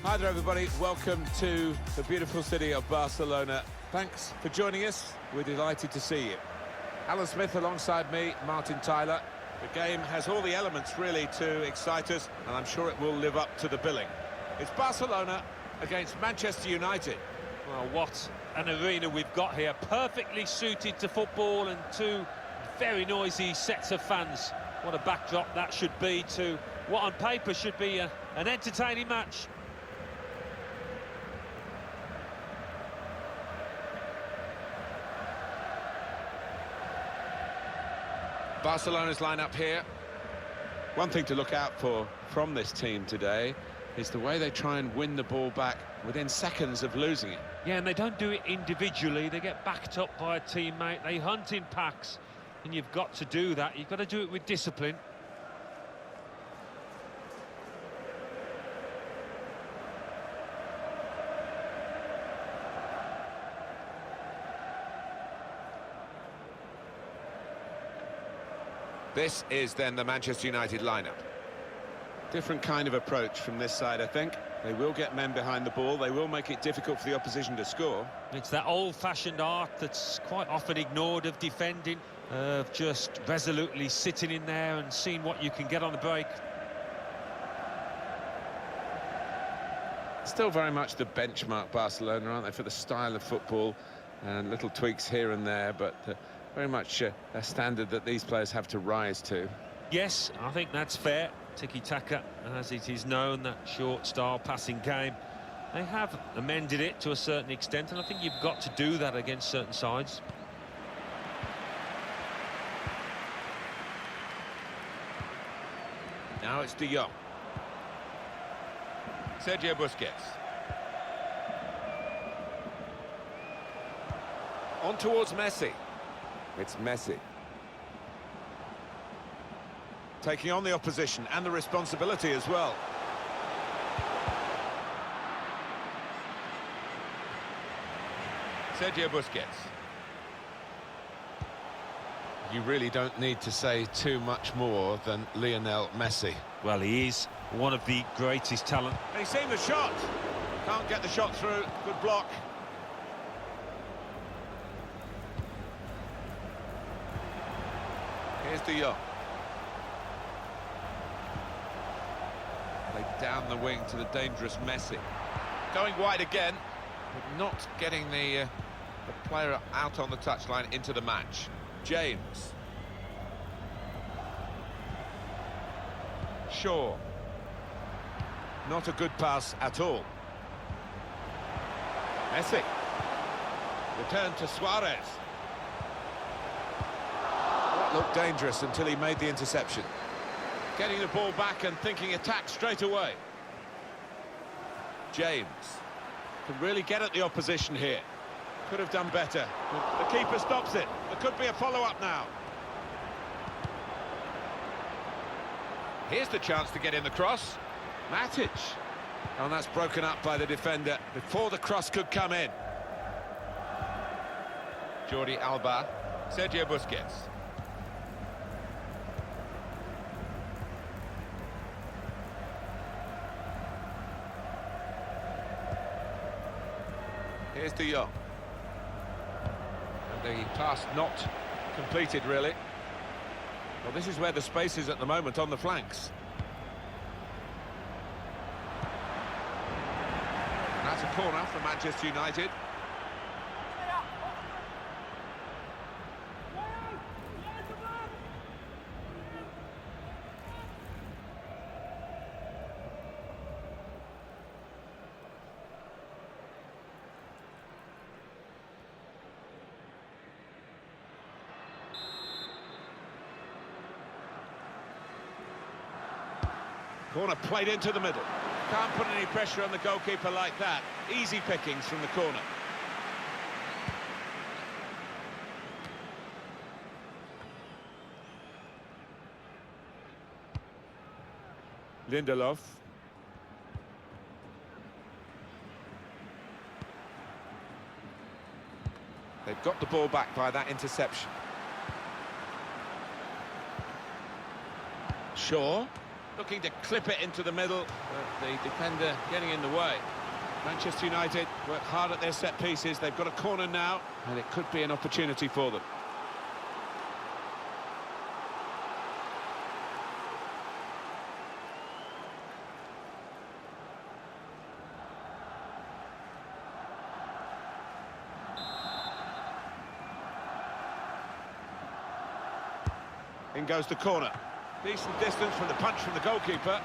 Hi there, everybody. Welcome to the beautiful city of Barcelona. Thanks for joining us. We're delighted to see you. Alan Smith alongside me, Martin Tyler. The game has all the elements, really, to excite us, and I'm sure it will live up to the billing. It's Barcelona against Manchester United. Well, what an arena we've got here. Perfectly suited to football and two very noisy sets of fans. What a backdrop that should be to what on paper should be an entertaining match. Barcelona's lineup here. One thing to look out for from this team today is the way they try and win the ball back within seconds of losing it. Yeah, and they don't do it individually. They get backed up by a teammate. They hunt in packs, and you've got to do that. You've got to do it with discipline. This is then the Manchester United lineup. Different kind of approach from this side, I think. They will get men behind the ball. They will make it difficult for the opposition to score. It's that old-fashioned art that's quite often ignored of defending, of just resolutely sitting in there and seeing what you can get on the break. Still very much the benchmark Barcelona, aren't they, for the style of football, and little tweaks here and there, but very much a standard that these players have to rise to. Yes, I think that's fair. Tiki-taka, as it is known, that short-style passing game. They have amended it to a certain extent, and I think you've got to do that against certain sides. Now it's De Jong. Sergio Busquets. On towards Messi. It's Messi. Taking on the opposition and the responsibility as well. Sergio Busquets. You really don't need to say too much more than Lionel Messi. Well, he is one of the greatest talent. He's seen the shot. Can't get the shot through. Good block. Here's De Jong. Played down the wing to the dangerous Messi. Going wide again, but not getting the player out on the touchline into the match. James. Shaw. Not a good pass at all. Messi. Return to Suarez. Looked dangerous until he made the interception. Getting the ball back and thinking attack straight away. James can really get at the opposition here. Could have done better. The keeper stops it. There could be a follow-up now. Here's the chance to get in the cross. Matic. And that's broken up by the defender before the cross could come in. Jordi Alba. Sergio Busquets. Here's De Jong. And the pass not completed, really. Well, this is where the space is at the moment, on the flanks. And that's a corner for Manchester United. Corner played into the middle. Can't put any pressure on the goalkeeper like that. Easy pickings from the corner. Lindelof. They've got the ball back by that interception. Shaw. looking to clip it into the middle, but the defender getting in the way. Manchester United work hard at their set pieces. They've got a corner now, and it could be an opportunity for them. In goes the corner. Decent distance from the punch from the goalkeeper.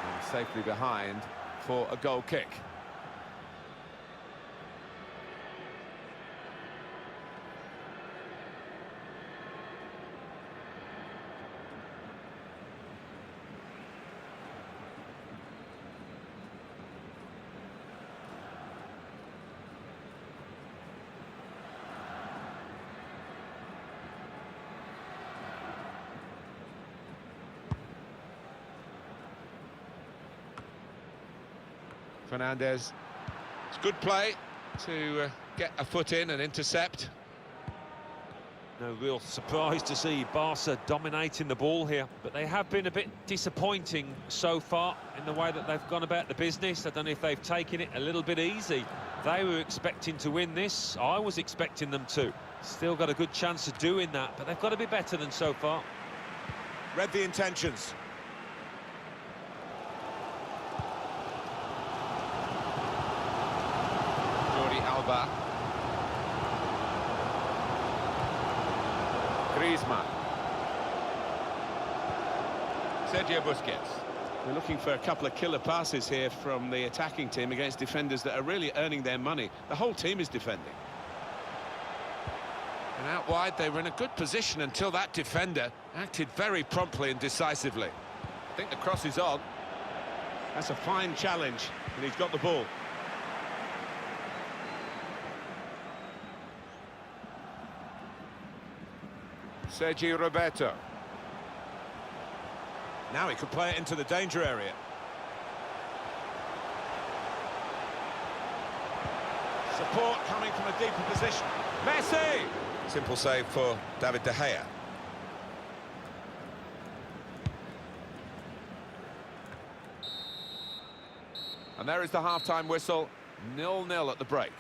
And safely behind for a goal kick. Fernandez. It's good play to get a foot in and intercept. No real surprise to see Barca dominating the ball here, but they have been a bit disappointing so far in the way that they've gone about the business. I don't know if they've taken it a little bit easy. They were expecting to win this. I was expecting them to. Still got a good chance of doing that, but they've got to be better than so far. Read the intentions. Griezmann. Sergio Busquets. We're looking for a couple of killer passes here from the attacking team against defenders that are really earning their money. The whole team is defending. And out wide, they were in a good position until that defender acted very promptly and decisively. I think the cross is on. That's a fine challenge, and he's got the ball. Sergio Roberto. Now he could play it into the danger area. Support coming from a deeper position. Messi! Simple save for David De Gea. And there is the half-time whistle. 0-0 at the break.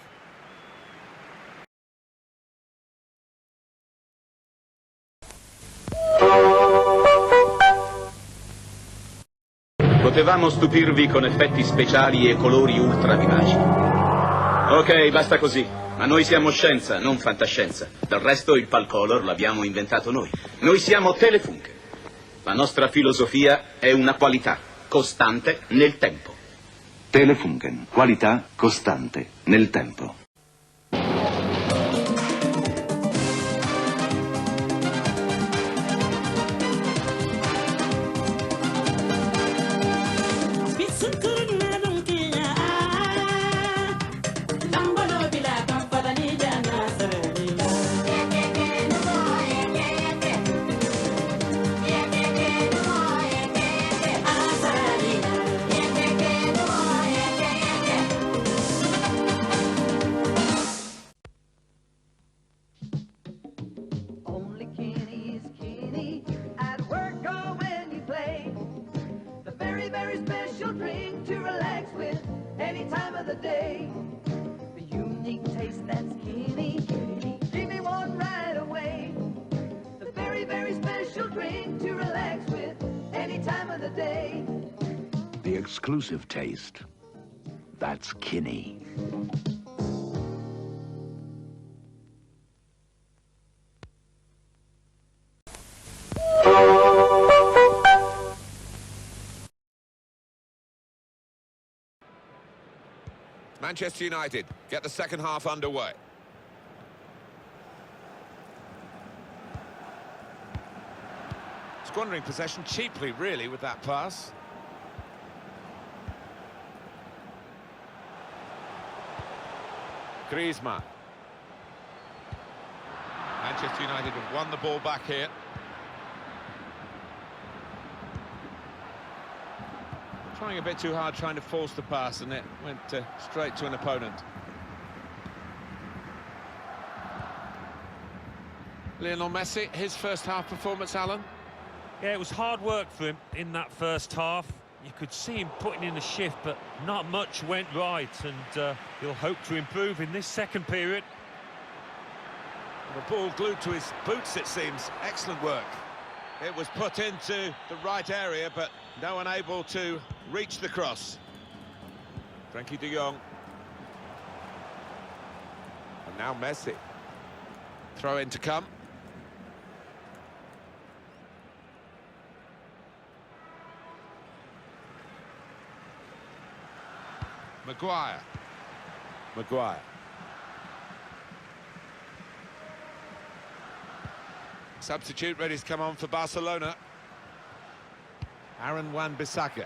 Potevamo stupirvi con effetti speciali e colori ultra vivaci. Ok, basta così. Ma noi siamo scienza, non fantascienza. Del resto il Palcolor l'abbiamo inventato noi. Noi siamo Telefunken. La nostra filosofia è una qualità costante nel tempo. Telefunken, qualità costante nel tempo. Very special drink to relax with any time of the day. The unique taste that's Kenny. Give me one right away. The very special drink to relax with any time of the day. The exclusive taste. That's Kenny. Manchester United get the second half underway. Squandering possession cheaply, really, with that pass. Griezmann. Manchester United have won the ball back here. Trying a bit too hard, trying to force the pass, and it went straight to an opponent. Lionel Messi, his first half performance, Alan? Yeah, it was hard work for him in that first half. You could see him putting in a shift, but not much went right, and he'll hope to improve in this second period. The ball glued to his boots, it seems. Excellent work. It was put into the right area, but no one able to reach the cross. Frankie de Jong. And now Messi. Throw in to come. Maguire. Substitute ready to come on for Barcelona. Aaron Wan-Bissaka.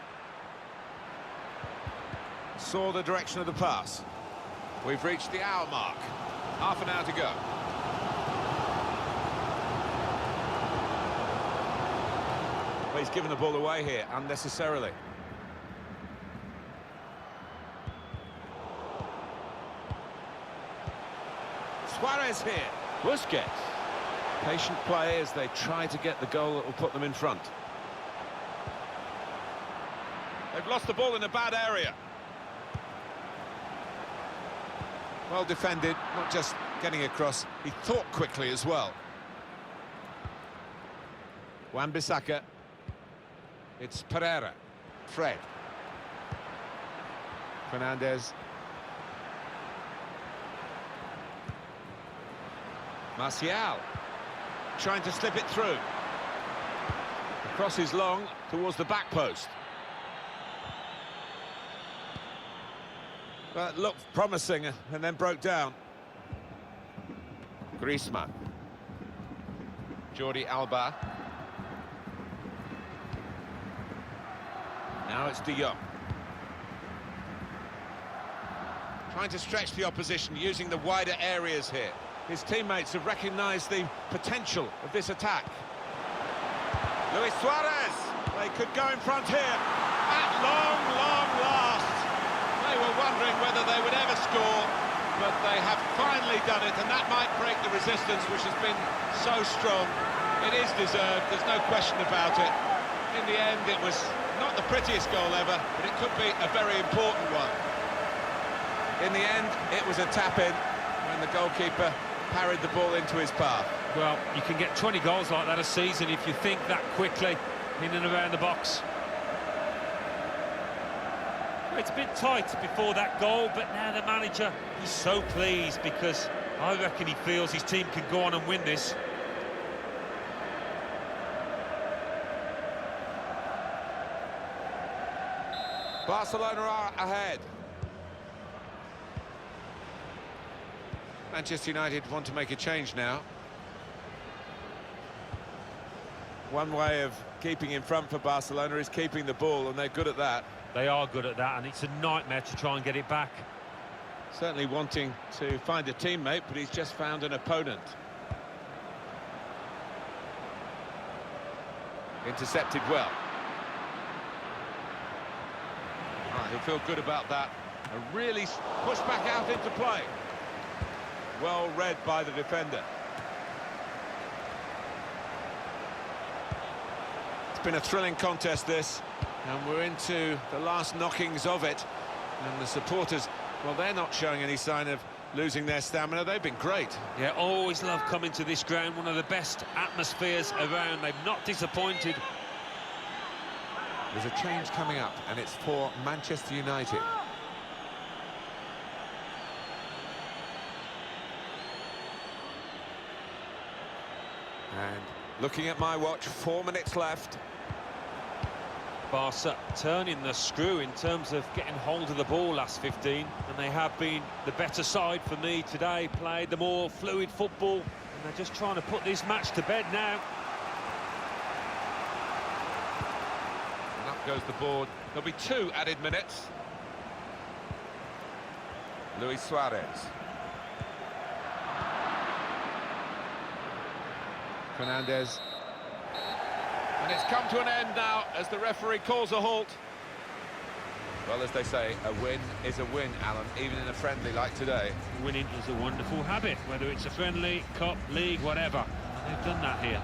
Saw the direction of the pass. We've reached the hour mark. Half an hour to go. Well, he's given the ball away here unnecessarily. Suarez here. Busquets. Patient play as they try to get the goal that will put them in front. They've lost the ball in a bad area. Well defended, not just getting across, he thought quickly as well. Wan-Bissaka. It's Pereira. Fred. Fernandez. Martial. Trying to slip it through. The cross is long towards the back post. Well, it looked promising and then broke down. Griezmann. Jordi Alba. Now it's De Jong. Trying to stretch the opposition using the wider areas here. His teammates have recognised the potential of this attack. Luis Suarez! They could go in front here. At long last. They were wondering whether they would ever score, but they have finally done it, and that might break the resistance, which has been so strong. It is deserved, there's no question about it. In the end, it was not the prettiest goal ever, but it could be a very important one. In the end, it was a tap-in when the goalkeeper parried the ball into his path. Well, you can get 20 goals like that a season if you think that quickly in and around the box. It's a bit tight before that goal, but now the manager, he's so pleased because I reckon he feels his team can go on and win this. Barcelona are ahead. Manchester United want to make a change now. One way of keeping in front for Barcelona is keeping the ball, and they're good at that. They are good at that, and it's a nightmare to try and get it back. Certainly wanting to find a teammate, but he's just found an opponent. Intercepted well. He'll feel good about that. A really push back out into play. Well read by the defender. It's been a thrilling contest, this, and we're into the last knockings of it. And the supporters, well, they're not showing any sign of losing their stamina. They've been great. Yeah, always love coming to this ground. One of the best atmospheres around. They've not disappointed. There's a change coming up, and it's for Manchester United. And looking at my watch, 4 minutes left. Barca turning the screw in terms of getting hold of the ball last 15, and they have been the better side for me today, played the more fluid football, and they're just trying to put this match to bed now. And up goes the board. There'll be 2 added minutes. Luis Suarez. Fernandez. And it's come to an end now as the referee calls a halt. Well, as they say, a win is a win, Alan, even in a friendly like today. Winning is a wonderful habit, whether it's a friendly, cup, league, whatever. They've done that here.